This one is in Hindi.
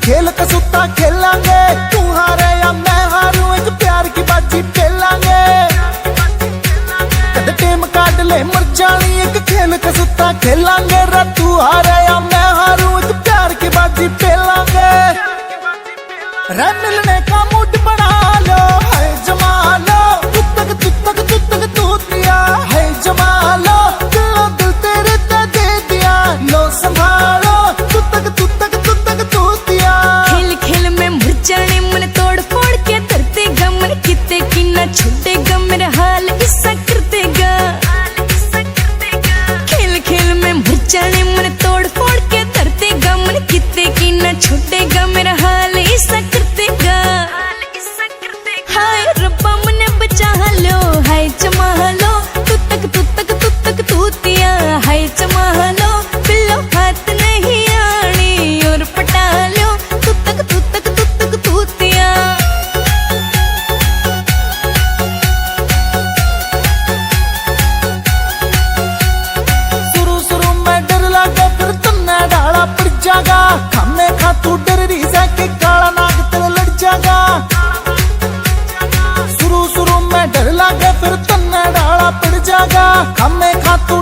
खेल कसूता खेलांगे, तू हारे या मैं हारूं एक प्यार की बाजी खेलांगे। कद टेम काट ले मर जानी एक खेल कसूता खेलांगे रे, तू हारे या मैं हारूं एक प्यार की बाजी खेलांगे। रे मिलने का मूड बना लो है जमा लो, तू तक तू दिया है जमा लो, दिल तेरे ते दे दिया लो संभालो, तू तक तू दिया। खेल खेल में मर जाने मन तोड़ फोड़ के धरतेगा, मन किते की ना छूटेगा मेरा हाल ऐसा कर देगा। खेल खेल में मर जाने मन तोड़ फोड़ के धरतेगा, मन किते की ना छूटेगा मेरा हाल ऐसा कर देगा। हाय रब्बा मने बचा लो हाय जमा लो, तू तक तू दिया हाय जमा लो, बिल्लो हाथ नहीं आनी और पटा लो, तू तक तू दिया। शुरू में डर लगा फिर तन्ने डाला पड़ जागा, खामे खा तू डर रही के काला नाग तेरे लड़ जागा। शुरू में डर लगा फिर तन्ने डाला पड़ जागा, खामे खा तू